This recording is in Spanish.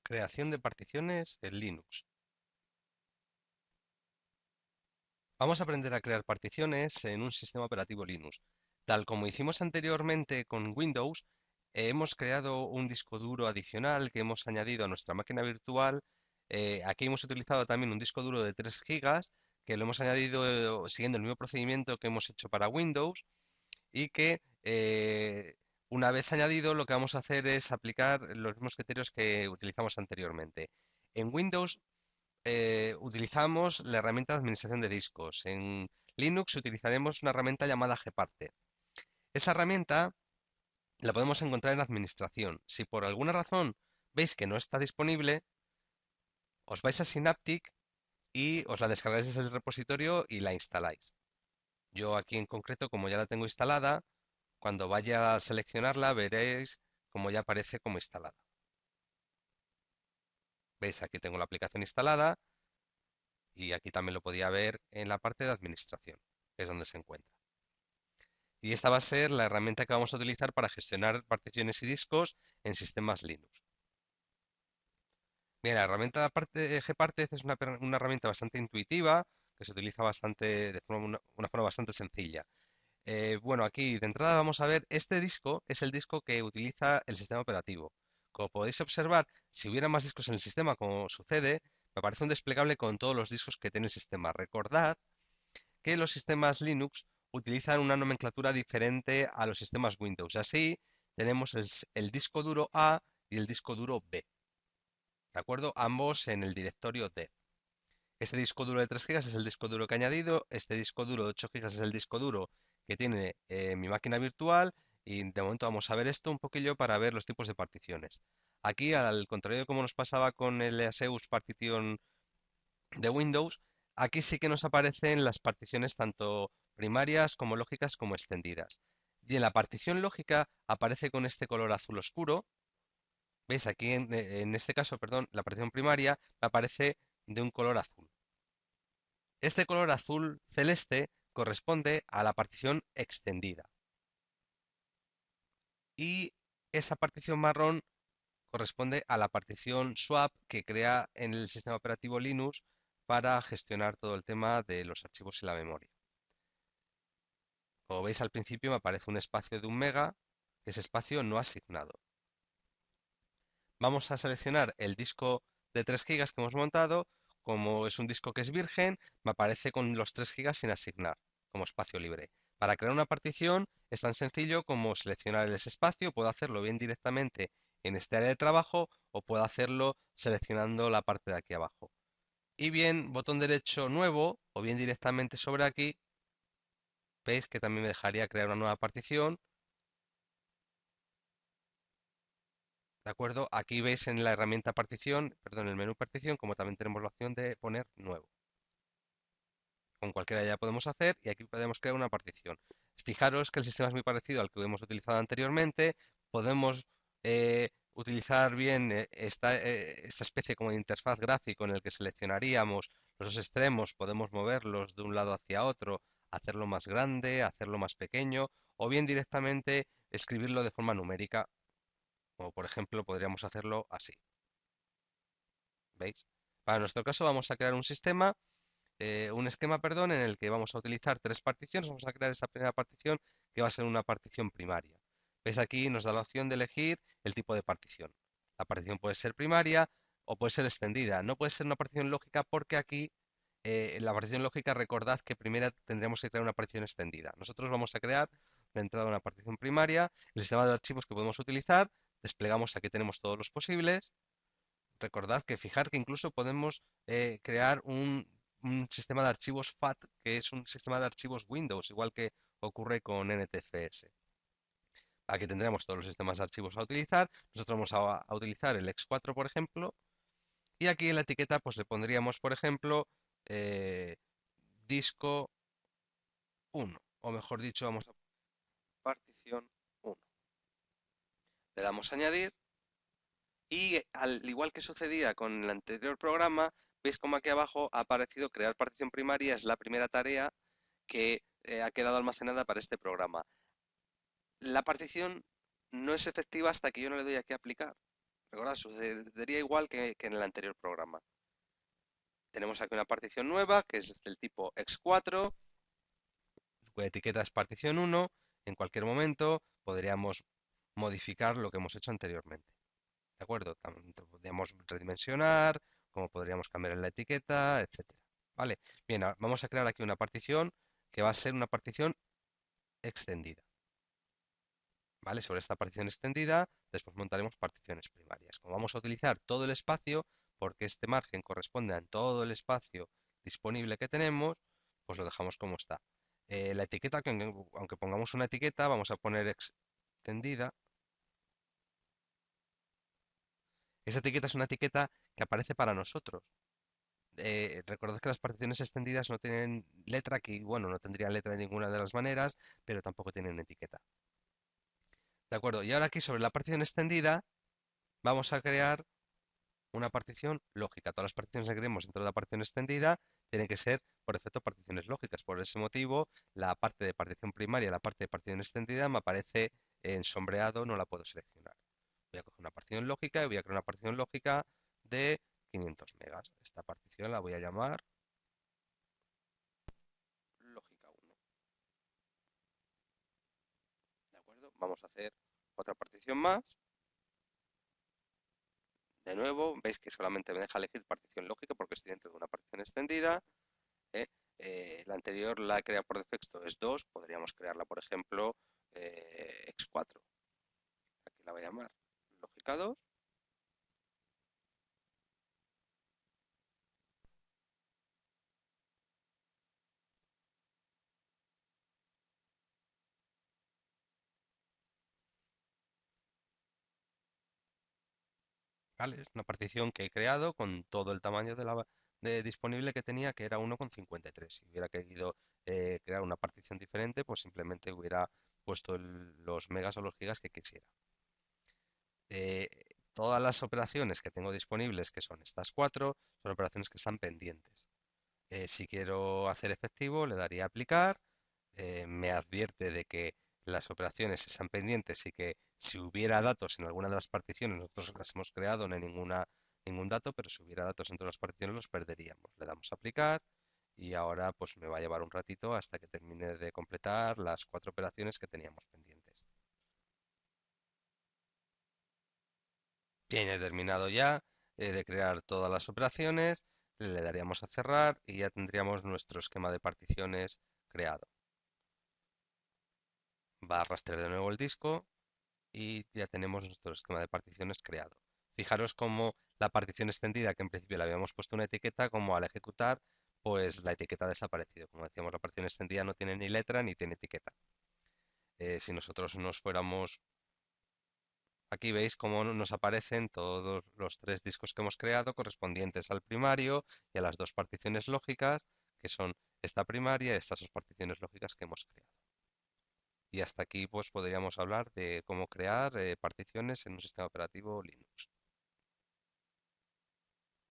Creación de particiones en Linux. Vamos a aprender a crear particiones en un sistema operativo Linux. Tal como hicimos anteriormente con Windows, hemos creado un disco duro adicional que hemos añadido a nuestra máquina virtual. Aquí hemos utilizado también un disco duro de 3 gigas que lo hemos añadido siguiendo el mismo procedimiento que hemos hecho para Windows y que una vez añadido lo que vamos a hacer es aplicar los mismos criterios que utilizamos anteriormente. En Windows utilizamos la herramienta de administración de discos. En Linux utilizaremos una herramienta llamada Gparted. Esa herramienta la podemos encontrar en administración. Si por alguna razón veis que no está disponible, os vais a Synaptic y os la descargáis desde el repositorio y la instaláis. Yo aquí en concreto, como ya la tengo instalada, cuando vaya a seleccionarla veréis como ya aparece como instalada. ¿Veis? Aquí tengo la aplicación instalada y aquí también lo podía ver en la parte de administración, que es donde se encuentra. Y esta va a ser la herramienta que vamos a utilizar para gestionar particiones y discos en sistemas Linux. Bien, la herramienta Gparted es una herramienta bastante intuitiva, que se utiliza bastante de una forma bastante sencilla. Bueno, aquí de entrada vamos a ver, este disco es el disco que utiliza el sistema operativo. Como podéis observar, si hubiera más discos en el sistema, como sucede, me aparece un desplegable con todos los discos que tiene el sistema. Recordad que los sistemas Linux utilizan una nomenclatura diferente a los sistemas Windows. Así, tenemos el disco duro A y el disco duro B, ¿de acuerdo? Ambos en el directorio D. Este disco duro de 3 gigas es el disco duro que he añadido, este disco duro de 8 gigas es el disco duro que tiene mi máquina virtual y de momento vamos a ver esto un poquillo para ver los tipos de particiones. Aquí, al contrario de como nos pasaba con el EASEUS partición de Windows, aquí sí que nos aparecen las particiones tanto primarias como lógicas como extendidas. Y en la partición lógica aparece con este color azul oscuro. ¿Veis? Aquí en este caso, perdón, la partición primaria aparece de un color azul. Este color azul celeste corresponde a la partición extendida. Y esa partición marrón corresponde a la partición swap que crea en el sistema operativo Linux para gestionar todo el tema de los archivos y la memoria. Como veis al principio me aparece un espacio de 1 MB, que es espacio no asignado. Vamos a seleccionar el disco de 3 gigas que hemos montado. Como es un disco que es virgen, me aparece con los 3 gigas sin asignar, como espacio libre. Para crear una partición es tan sencillo como seleccionar ese espacio. Puedo hacerlo bien directamente en este área de trabajo o puedo hacerlo seleccionando la parte de aquí abajo. Y bien, botón derecho nuevo o bien directamente sobre aquí, veis que también me dejaría crear una nueva partición. ¿De acuerdo? Aquí veis en la herramienta partición, perdón, en el menú partición, como también tenemos la opción de poner nuevo. Con cualquiera ya podemos hacer y aquí podemos crear una partición. Fijaros que el sistema es muy parecido al que hemos utilizado anteriormente. Podemos utilizar bien esta especie como de interfaz gráfico en el que seleccionaríamos los dos extremos, podemos moverlos de un lado hacia otro, hacerlo más grande, hacerlo más pequeño o bien directamente escribirlo de forma numérica, como por ejemplo podríamos hacerlo así. ¿Veis? Para nuestro caso vamos a crear un esquema, perdón, en el que vamos a utilizar 3 particiones. Vamos a crear esta primera partición que va a ser una partición primaria. ¿Veis? Aquí nos da la opción de elegir el tipo de partición. La partición puede ser primaria o puede ser extendida. No puede ser una partición lógica porque aquí en la partición lógica recordad que primero tendríamos que crear una partición extendida. Nosotros vamos a crear de entrada una partición primaria, el sistema de archivos que podemos utilizar, desplegamos, aquí tenemos todos los posibles. Recordad que fijar que incluso podemos crear un sistema de archivos FAT, que es un sistema de archivos Windows, igual que ocurre con NTFS. Aquí tendremos todos los sistemas de archivos a utilizar. Nosotros vamos a utilizar el X4, por ejemplo, y aquí en la etiqueta pues le pondríamos, por ejemplo, eh, disco 1, o mejor dicho, vamos a partición 1. Le damos a añadir. Y al igual que sucedía con el anterior programa, veis como aquí abajo ha aparecido crear partición primaria, es la primera tarea que ha quedado almacenada para este programa. La partición no es efectiva hasta que yo no le doy aquí a aplicar. Recordad, sucedería igual que en el anterior programa. Tenemos aquí una partición nueva que es del tipo x4, cuya etiqueta es partición 1. En cualquier momento podríamos modificar lo que hemos hecho anteriormente. ¿De acuerdo? Tanto podríamos redimensionar, como podríamos cambiar en la etiqueta, etcétera. Vale, bien, vamos a crear aquí una partición que va a ser una partición extendida. ¿Vale? Sobre esta partición extendida, después montaremos particiones primarias. Como vamos a utilizar todo el espacio, porque este margen corresponde a todo el espacio disponible que tenemos, pues lo dejamos como está. La etiqueta, aunque pongamos una etiqueta, vamos a poner extendida. Esa etiqueta es una etiqueta que aparece para nosotros. Recordad que las particiones extendidas no tienen letra, que bueno, no tendrían letra de ninguna de las maneras, pero tampoco tienen etiqueta. ¿De acuerdo? Y ahora aquí sobre la partición extendida vamos a crear una partición lógica. Todas las particiones que creemos dentro de la partición extendida tienen que ser, por defecto, particiones lógicas. Por ese motivo, la parte de partición primaria y la parte de partición extendida me aparece en sombreado, no la puedo seleccionar. Voy a coger una partición lógica y voy a crear una partición lógica de 500 megas. Esta partición la voy a llamar lógica 1. ¿De acuerdo? Vamos a hacer otra partición más. De nuevo, veis que solamente me deja elegir partición lógica porque estoy dentro de una partición extendida. ¿eh? La anterior la he creado por defecto es 2, podríamos crearla, por ejemplo, x4. Aquí la voy a llamar lógica 2. ¿Vale? Es una partición que he creado con todo el tamaño disponible que tenía, que era 1,53. Si hubiera querido crear una partición diferente, pues simplemente hubiera puesto los megas o los gigas que quisiera. Eh, Todas las operaciones que tengo disponibles, que son estas cuatro, son operaciones que están pendientes. Si quiero hacer efectivo, le daría a aplicar. Me advierte de que las operaciones están pendientes y que si hubiera datos en alguna de las particiones, nosotros las hemos creado, no hay ningún dato, pero si hubiera datos en todas las particiones los perderíamos. Le damos a aplicar y ahora pues me va a llevar un ratito hasta que termine de completar las cuatro operaciones que teníamos pendientes. Bien, he terminado ya de crear todas las operaciones, le daríamos a cerrar y ya tendríamos nuestro esquema de particiones creado. Va a rastrear de nuevo el disco y ya tenemos nuestro esquema de particiones creado. Fijaros cómo la partición extendida, que en principio le habíamos puesto una etiqueta, como al ejecutar, pues la etiqueta ha desaparecido. Como decíamos, la partición extendida no tiene ni letra ni tiene etiqueta. Si nosotros nos fuéramos, aquí veis cómo nos aparecen todos los tres discos que hemos creado correspondientes al primario y a las dos particiones lógicas, que son esta primaria y estas dos particiones lógicas que hemos creado. Y hasta aquí pues podríamos hablar de cómo crear particiones en un sistema operativo Linux.